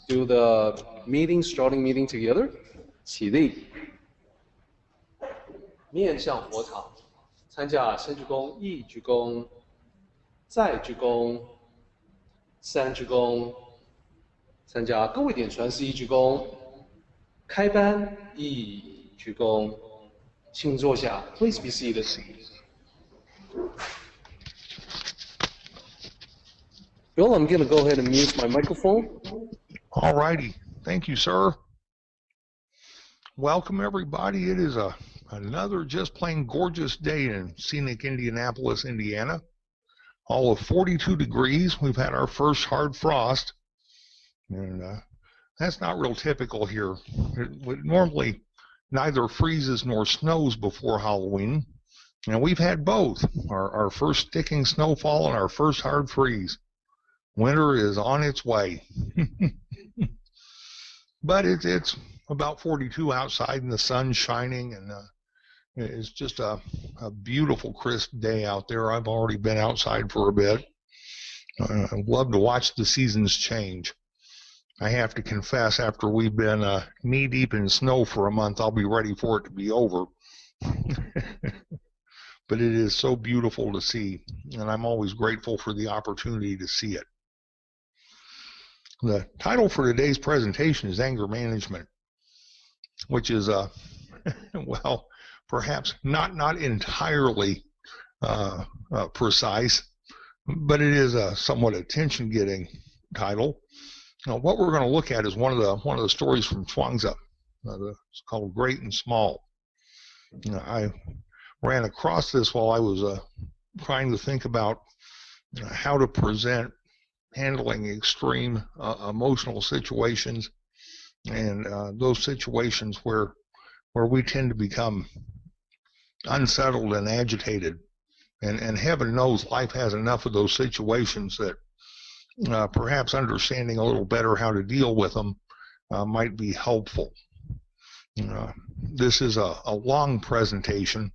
do the meeting, starting meeting together. 起立，面向佛场，参加先鞠躬、一鞠躬，再鞠躬，三鞠躬，参加各位点传是一鞠躬，开班一鞠躬，请坐下。Please be seated. Bill, I'm going to go ahead and mute my microphone. All righty. Thank you, sir. Welcome, everybody. It is another just plain gorgeous day in scenic Indianapolis, Indiana. All of 42 degrees. We've had our first hard frost, and that's not real typical here. It normally neither freezes nor snows before Halloween, and we've had both, our first sticking snowfall and our first hard freeze. Winter is on its way. But it's about 42 outside and the sun's shining, and it's just a beautiful crisp day out there. I've already been outside for a bit. I love to watch the seasons change. I have to confess, after we've been knee deep in snow for a month, I'll be ready for it to be over. But it is so beautiful to see, and I'm always grateful for the opportunity to see it. The title for today's presentation is Anger Management, which is, well, perhaps not entirely precise, but it is a somewhat attention-getting title. Now, what we're going to look at is one of the stories from Chuang Tzu. It's called Great and Small. I ran across this while I was trying to think about how to present handling extreme emotional situations, and those situations where we tend to become unsettled and agitated. And heaven knows life has enough of those situations that perhaps understanding a little better how to deal with them might be helpful. This is a long presentation,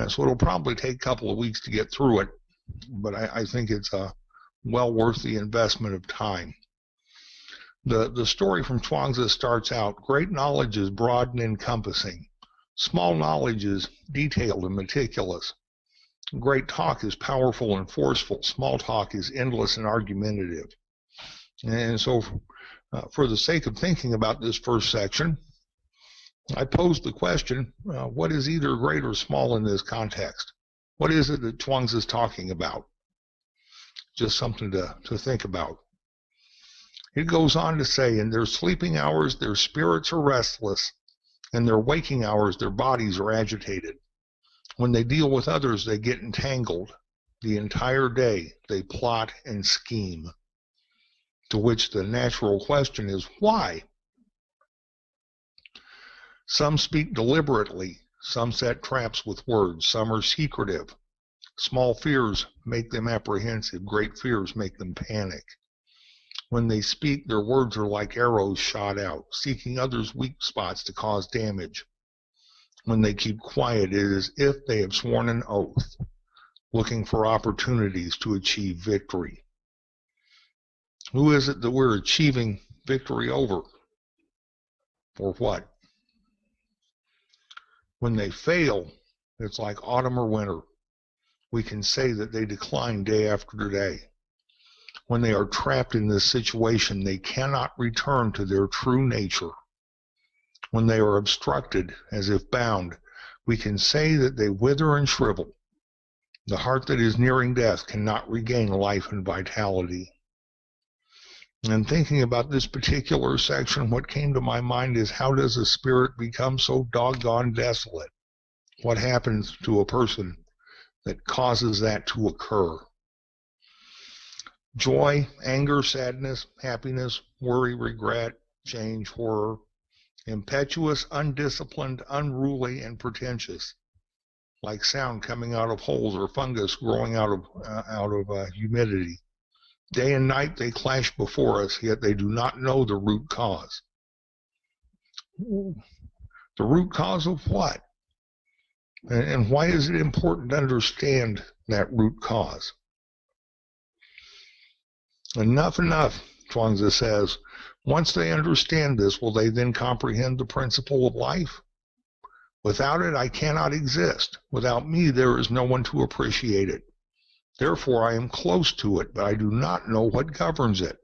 so it'll probably take a couple of weeks to get through it, but I think it's well worth the investment of time. The story from Chuang Tzu starts out, great knowledge is broad and encompassing. Small knowledge is detailed and meticulous. Great talk is powerful and forceful. Small talk is endless and argumentative. And so for the sake of thinking about this first section, I posed the question, what is either great or small in this context? What is it that Chuang Tzu is talking about? Just something to think about. It goes on to say, in their sleeping hours, their spirits are restless. In their waking hours, their bodies are agitated. When they deal with others, they get entangled. The entire day, they plot and scheme. To which the natural question is, why? Some speak deliberately. Some set traps with words. Some are secretive. Small fears make them apprehensive. Great fears make them panic. When they speak, their words are like arrows shot out, seeking others' weak spots to cause damage. When they keep quiet, it is as if they have sworn an oath, looking for opportunities to achieve victory. Who is it that we're achieving victory over? Or what? When they fail, it's like autumn or winter. We can say that they decline day after day. When they are trapped in this situation, they cannot return to their true nature. When they are obstructed, as if bound, we can say that they wither and shrivel. The heart that is nearing death cannot regain life and vitality. And thinking about this particular section, what came to my mind is, how does a spirit become so doggone desolate? What happens to a person that causes that to occur? Joy, anger, sadness, happiness, worry, regret, change, horror, impetuous, undisciplined, unruly, and pretentious, like sound coming out of holes or fungus growing out of humidity. Day and night they clash before us, yet they do not know the root cause. The root cause of what? And why is it important to understand that root cause? Enough, Chuang Tzu says. Once they understand this, will they then comprehend the principle of life? Without it, I cannot exist. Without me, there is no one to appreciate it. Therefore, I am close to it, but I do not know what governs it.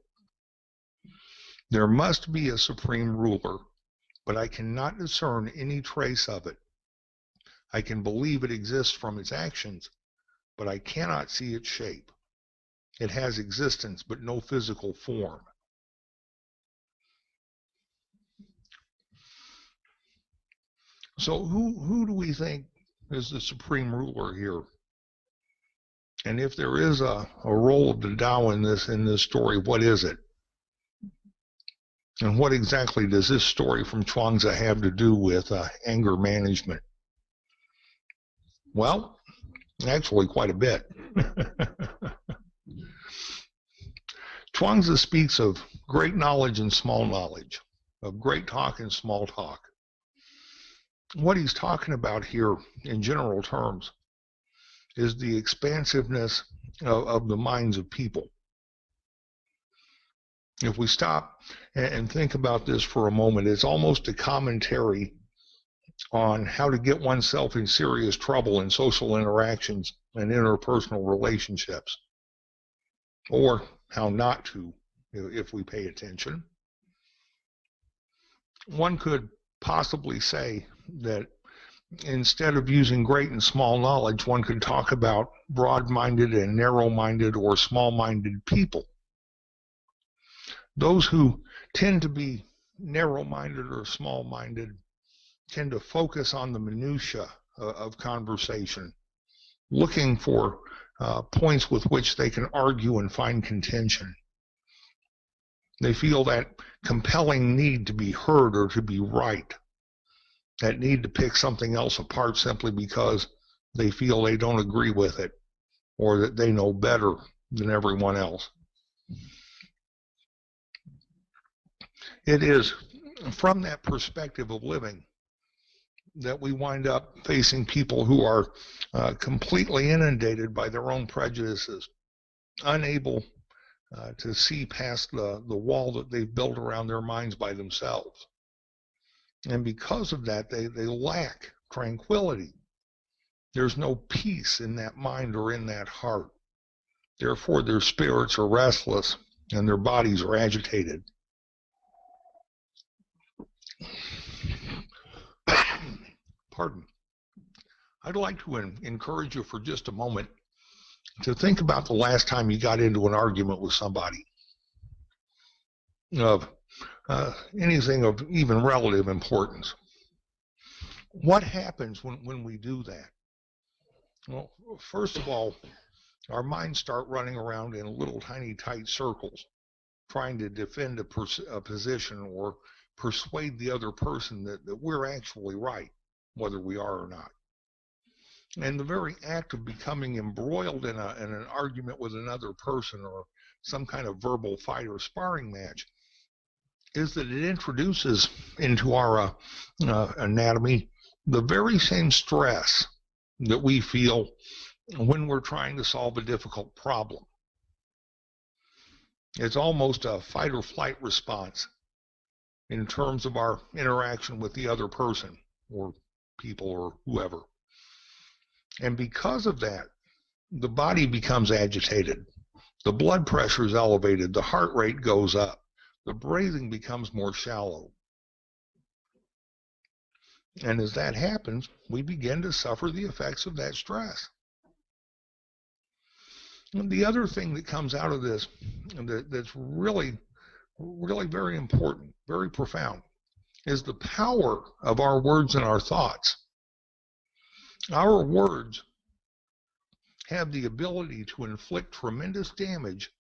There must be a supreme ruler, but I cannot discern any trace of it. I can believe it exists from its actions, but I cannot see its shape. It has existence, but no physical form. So who do we think is the supreme ruler here? And if there is a role of the Tao in this story, what is it? And what exactly does this story from Chuang Tzu have to do with anger management? Well, actually quite a bit. Chuang Tzu speaks of great knowledge and small knowledge, of great talk and small talk. What he's talking about here in general terms is the expansiveness of the minds of people. If we stop and think about this for a moment, it's almost a commentary on how to get oneself in serious trouble in social interactions and interpersonal relationships, or how not to, if we pay attention. One could possibly say that instead of using great and small knowledge, one could talk about broad-minded and narrow-minded or small-minded people. Those who tend to be narrow-minded or small-minded tend to focus on the minutiae of conversation, looking for points with which they can argue and find contention. They feel that compelling need to be heard or to be right, that need to pick something else apart simply because they feel they don't agree with it or that they know better than everyone else. It is from that perspective of living that we wind up facing people who are completely inundated by their own prejudices, unable to see past the wall that they've built around their minds by themselves. And because of that, they lack tranquility. There's no peace in that mind or in that heart. Therefore, their spirits are restless and their bodies are agitated. Pardon. I'd like to encourage you for just a moment to think about the last time you got into an argument with somebody of anything of even relative importance. What happens when we do that? Well, first of all, our minds start running around in little tiny tight circles, trying to defend a position or persuade the other person that we're actually right, whether we are or not. And the very act of becoming embroiled in an argument with another person or some kind of verbal fight or sparring match is that it introduces into our anatomy the very same stress that we feel when we're trying to solve a difficult problem. It's almost a fight or flight response in terms of our interaction with the other person or people or whoever. And because of that, the body becomes agitated. The blood pressure is elevated. The heart rate goes up. The breathing becomes more shallow. And as that happens, we begin to suffer the effects of that stress. And the other thing that comes out of this that's really, really very important, very profound, is the power of our words and our thoughts. Our words have the ability to inflict tremendous damage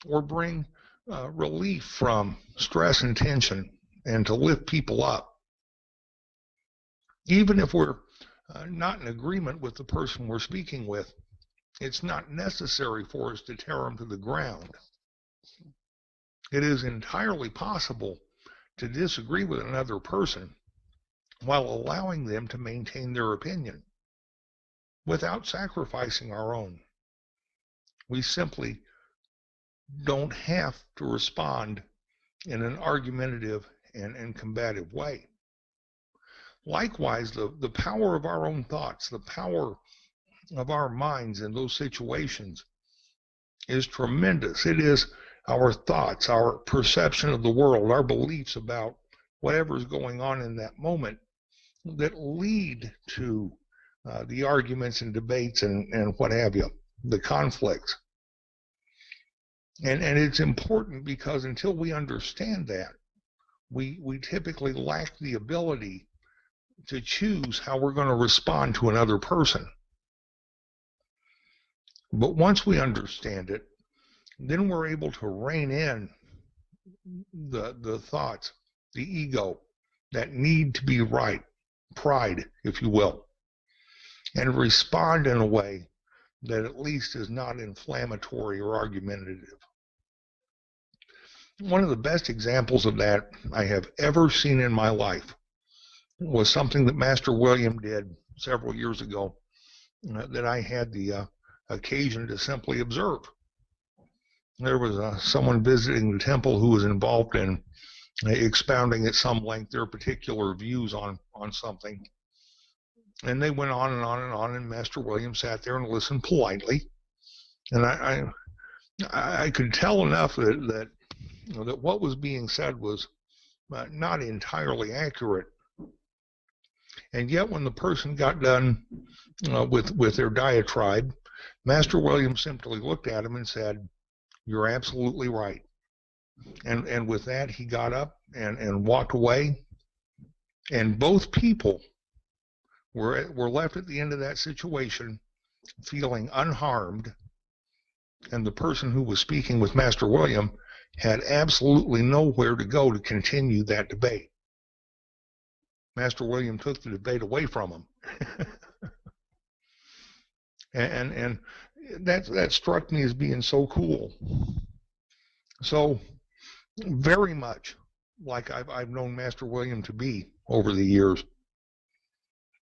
or bring relief from stress and tension and to lift people up. Even if we're not in agreement with the person we're speaking with, it's not necessary for us to tear them to the ground. It is entirely possible to disagree with another person while allowing them to maintain their opinion without sacrificing our own. We simply don't have to respond in an argumentative and combative way. Likewise, the power of our own thoughts, the power of our minds in those situations is tremendous. It is our thoughts, our perception of the world, our beliefs about whatever's going on in that moment that lead to the arguments and debates and what have you, the conflicts. And it's important because until we understand that, we typically lack the ability to choose how we're going to respond to another person. But once we understand it, then we're able to rein in the thoughts, the ego, that need to be right, pride, if you will, and respond in a way that at least is not inflammatory or argumentative. One of the best examples of that I have ever seen in my life was something that Master William did several years ago that I had the occasion to simply observe. There was someone visiting the temple who was involved in expounding at some length their particular views on something. And they went on and on and on, and Master William sat there and listened politely. And I could tell enough that what was being said was not entirely accurate. And yet when the person got done with their diatribe, Master William simply looked at him and said, "You're absolutely right." And with that, he got up and walked away. And both people were left at the end of that situation feeling unharmed. And the person who was speaking with Master William had absolutely nowhere to go to continue that debate. Master William took the debate away from him. and that struck me as being so cool. So very much like I've known Master William to be over the years,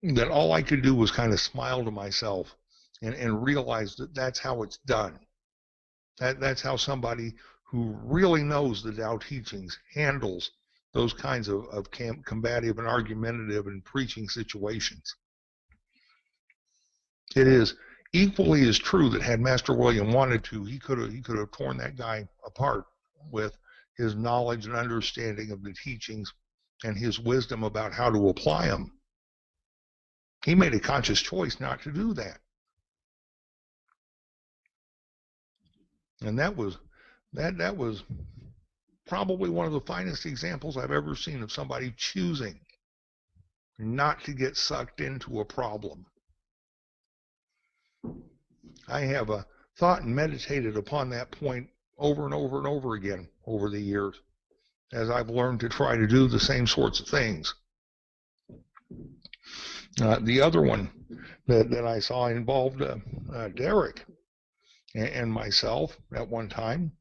that all I could do was kind of smile to myself and realize that that's how it's done. That's how somebody who really knows the Tao teachings handles those kinds of combative and argumentative and preaching situations. It is equally as true that had Master William wanted to, he could have torn that guy apart with his knowledge and understanding of the teachings and his wisdom about how to apply them. He made a conscious choice not to do that. And that was probably one of the finest examples I've ever seen of somebody choosing not to get sucked into a problem. I have thought and meditated upon that point over and over and over again over the years, as I've learned to try to do the same sorts of things. The other one that I saw involved Derek and myself at one time.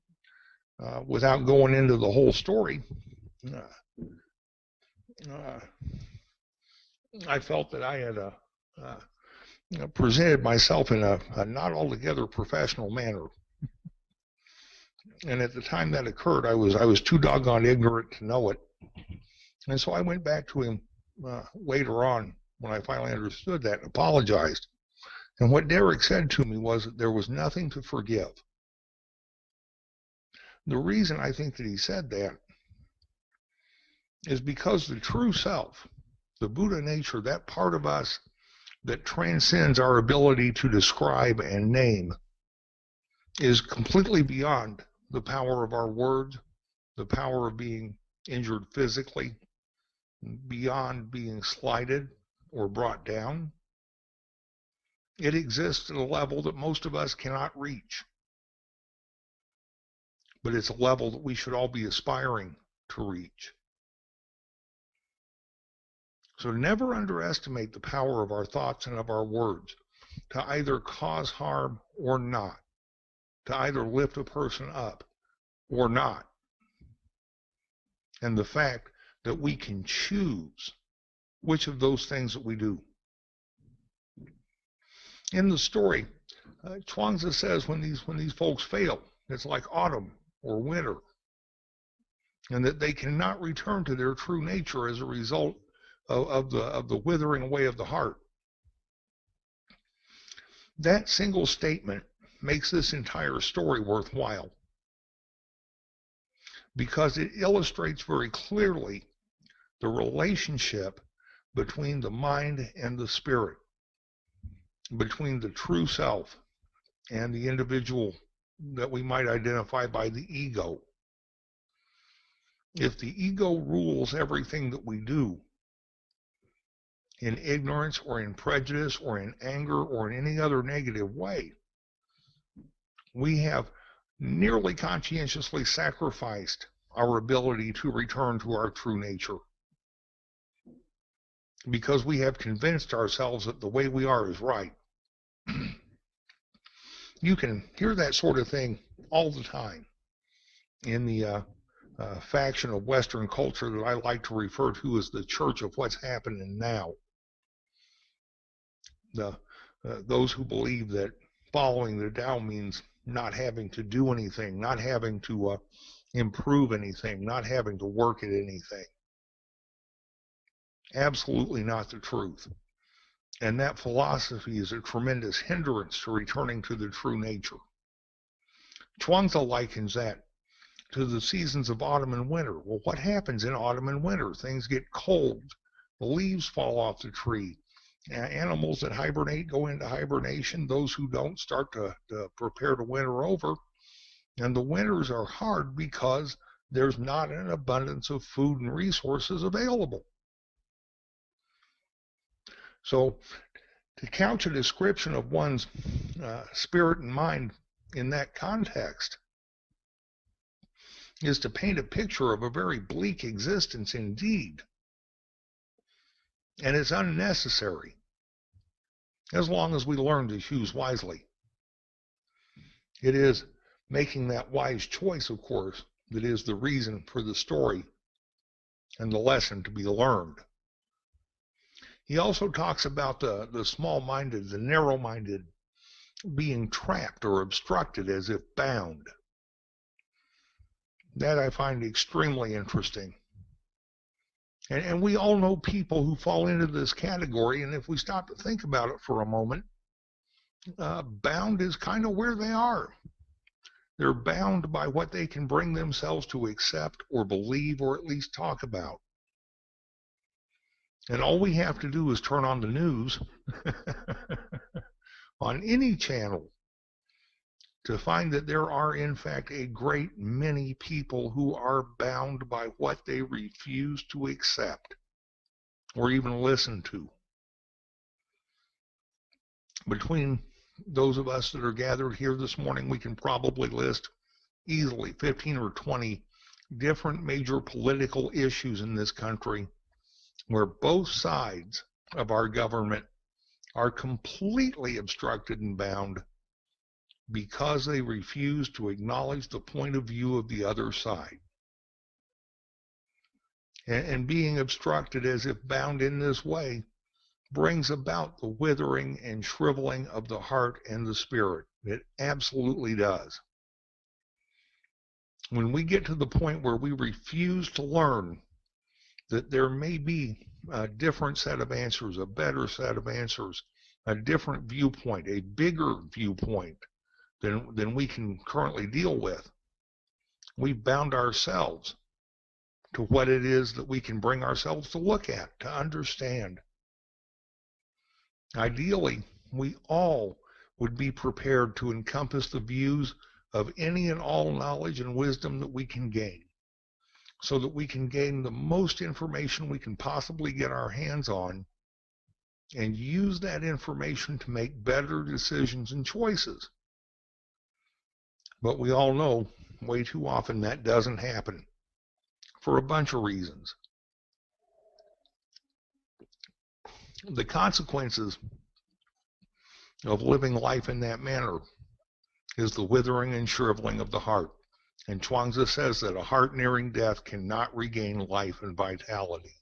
Without going into the whole story, I felt that I had presented myself in a not altogether professional manner. And at the time that occurred, I was too doggone ignorant to know it. And so I went back to him later on when I finally understood that and apologized. And what Derek said to me was that there was nothing to forgive. The reason I think that he said that is because the true self, the Buddha nature, that part of us that transcends our ability to describe and name, is completely beyond the power of our words, the power of being injured physically, beyond being slighted or brought down. It exists at a level that most of us cannot reach. But it's a level that we should all be aspiring to reach. So never underestimate the power of our thoughts and of our words to either cause harm or not, to either lift a person up or not. And the fact that we can choose which of those things that we do. In the story, Chuang Tzu says when these folks fail, it's like autumn or winter. and that they cannot return to their true nature as a result of the withering away of the heart. That single statement makes this entire story worthwhile, because it illustrates very clearly the relationship between the mind and the spirit, between the true self and the individual that we might identify by the ego. If the ego rules everything that we do, in ignorance or in prejudice or in anger or in any other negative way, we have nearly conscientiously sacrificed our ability to return to our true nature, because we have convinced ourselves that the way we are is right. You can hear that sort of thing all the time in the faction of Western culture that I like to refer to as the church of what's happening now. Those who believe that following the Tao means not having to do anything, not having to improve anything, not having to work at anything. Absolutely not the truth. And that philosophy is a tremendous hindrance to returning to the true nature. Chuang Tzu likens that to the seasons of autumn and winter. Well, what happens in autumn and winter? Things get cold. The leaves fall off the tree. Animals that hibernate go into hibernation. Those who don't start to prepare to winter over. And the winters are hard because there's not an abundance of food and resources available. So to couch a description of one's spirit and mind in that context is to paint a picture of a very bleak existence indeed. And it's unnecessary, as long as we learn to choose wisely. It is making that wise choice, of course, that is the reason for the story and the lesson to be learned. He also talks about the small-minded, the narrow-minded being trapped or obstructed as if bound. That I find extremely interesting. And we all know people who fall into this category, and if we stop to think about it for a moment, bound is kind of where they are. They're bound by what they can bring themselves to accept or believe or at least talk about. And all we have to do is turn on the news on any channel to find that there are, in fact, a great many people who are bound by what they refuse to accept or even listen to. Between those of us that are gathered here this morning, we can probably list easily 15 or 20 different major political issues in this country where both sides of our government are completely obstructed and bound because they refuse to acknowledge the point of view of the other side. And being obstructed as if bound in this way brings about the withering and shriveling of the heart and the spirit. It absolutely does. When we get to the point where we refuse to learn that there may be a different set of answers, a better set of answers, a different viewpoint, a bigger viewpoint than we can currently deal with, we've bound ourselves to what it is that we can bring ourselves to look at, to understand. Ideally, we all would be prepared to encompass the views of any and all knowledge and wisdom that we can gain, so that we can gain the most information we can possibly get our hands on and use that information to make better decisions and choices. But we all know way too often that doesn't happen for a bunch of reasons. The consequences of living life in that manner is the withering and shriveling of the heart. And Chuang Tzu says that a heart nearing death cannot regain life and vitality.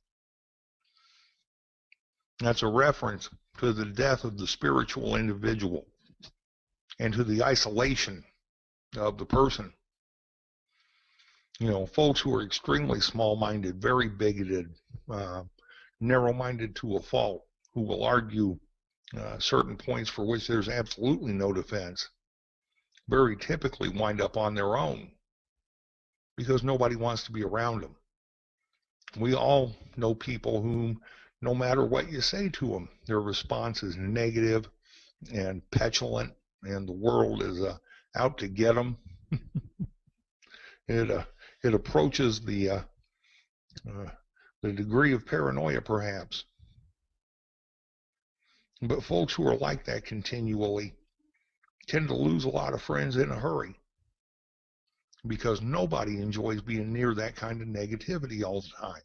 That's a reference to the death of the spiritual individual and to the isolation of the person. folks who are extremely small-minded, very bigoted, narrow-minded to a fault, who will argue certain points for which there's absolutely no defense, very typically wind up on their own because nobody wants to be around them. We all know people whom, no matter what you say to them, their response is negative and petulant, and the world is out to get them. It approaches the degree of paranoia, perhaps. But folks who are like that continually tend to lose a lot of friends in a hurry, because nobody enjoys being near that kind of negativity all the time.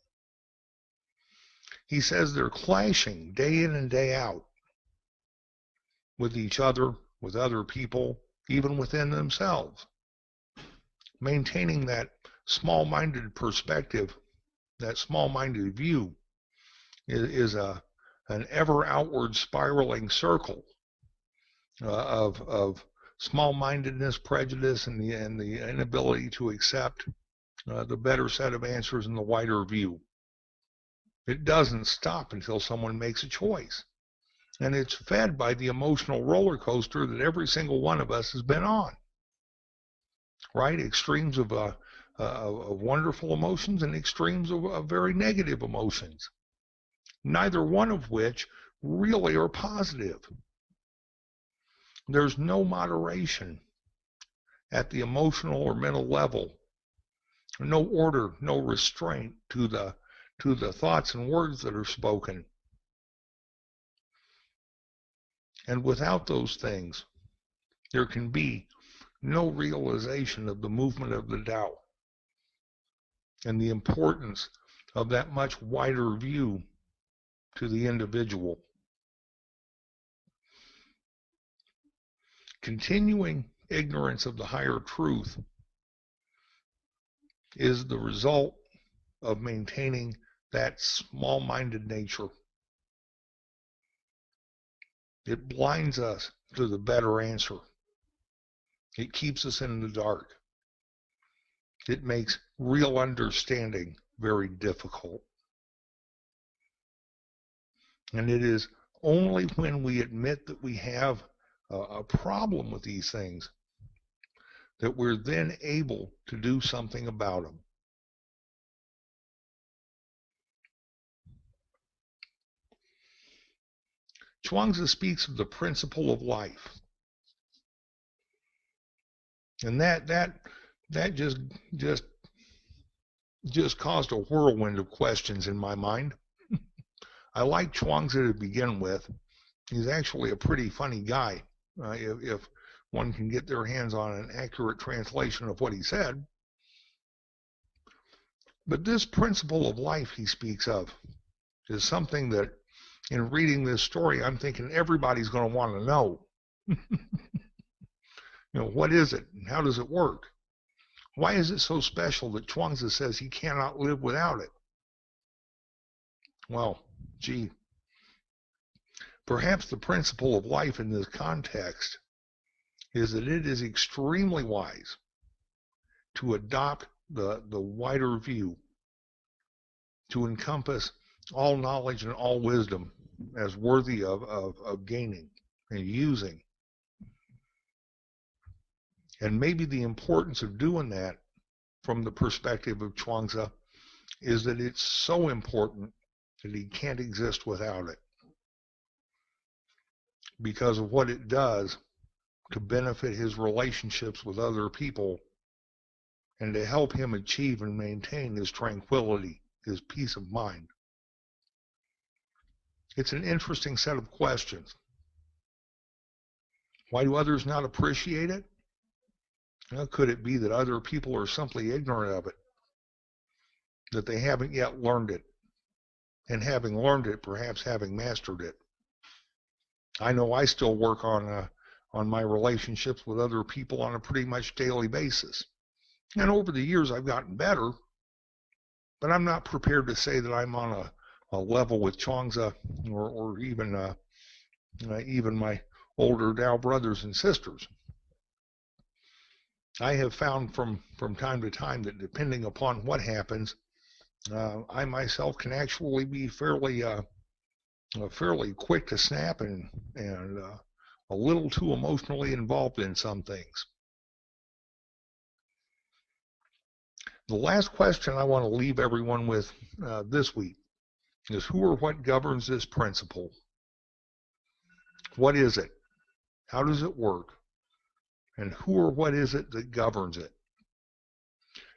He says they're clashing day in and day out with each other, with other people, even within themselves. Maintaining that small-minded perspective, that small-minded view, is an ever outward spiraling circle of small-mindedness, prejudice, and the inability to accept the better set of answers and the wider view. It doesn't stop until someone makes a choice. And it's fed by the emotional roller coaster that every single one of us has been on. Right? Extremes of wonderful emotions and extremes of very negative emotions. Neither one of which really are positive. There's no moderation at the emotional or mental level. No order, no restraint to the thoughts and words that are spoken. And without those things, there can be no realization of the movement of the Tao and the importance of that much wider view to the individual. Continuing ignorance of the higher truth is the result of maintaining that small-minded nature. It blinds us to the better answer. It keeps us in the dark. It makes real understanding very difficult. And it is only when we admit that we have a problem with these things that we're then able to do something about them. Chuang Tzu speaks of the principle of life. And that just caused a whirlwind of questions in my mind. I like Chuang Tzu to begin with. He's actually a pretty funny guy, if one can get their hands on an accurate translation of what he said. But this principle of life he speaks of is something that, in reading this story, I'm thinking everybody's going to want to know. What is it and how does it work? Why is it so special that Chuang Tzu says he cannot live without it? Well, gee, perhaps the principle of life in this context is that it is extremely wise to adopt the wider view, to encompass all knowledge and all wisdom as worthy of gaining and using. And maybe the importance of doing that from the perspective of Chuang Tzu is that it's so important that he can't exist without it, because of what it does to benefit his relationships with other people and to help him achieve and maintain his tranquility, his peace of mind. It's an interesting set of questions. Why do others not appreciate it? Well, could it be that other people are simply ignorant of it, that they haven't yet learned it, and having learned it, perhaps having mastered it? I know I still work on my relationships with other people on a pretty much daily basis. And over the years, I've gotten better, but I'm not prepared to say that I'm on a level with Chuang Tzu or even my older Tao brothers and sisters. I have found from time to time that depending upon what happens, I myself can actually be fairly quick to snap and a little too emotionally involved in some things. The last question I want to leave everyone with this week is who or what governs this principle? What is it? How does it work? And who or what is it that governs it?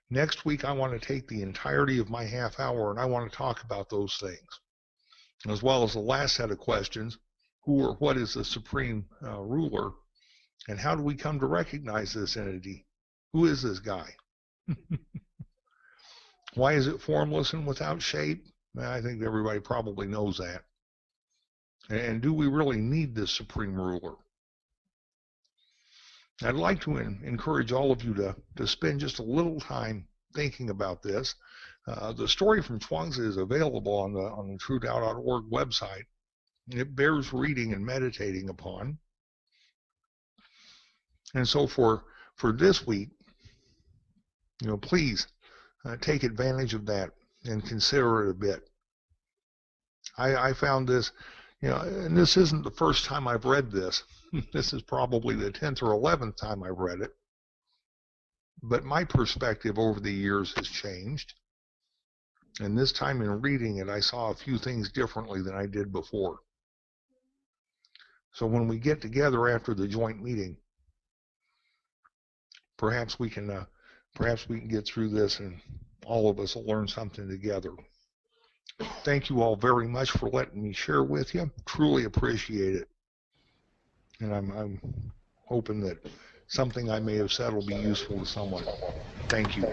Next week, I want to take the entirety of my half hour and I want to talk about those things, as well as the last set of questions, who or what is the supreme ruler, and how do we come to recognize this entity? Who is this guy? Why is it formless and without shape? I think everybody probably knows that. And do we really need this supreme ruler? I'd like to encourage all of you to spend just a little time thinking about this. The story from Chuang Tzu is available on the TrueTao.org website. It bears reading and meditating upon. And so for this week, please take advantage of that and consider it a bit. I found this, and this isn't the first time I've read this. This is probably the 10th or 11th time I've read it. But my perspective over the years has changed. And this time in reading it, I saw a few things differently than I did before. So when we get together after the joint meeting, perhaps we can get through this and all of us will learn something together. Thank you all very much for letting me share with you. Truly appreciate it. And I'm hoping that something I may have said will be useful to someone. Thank you.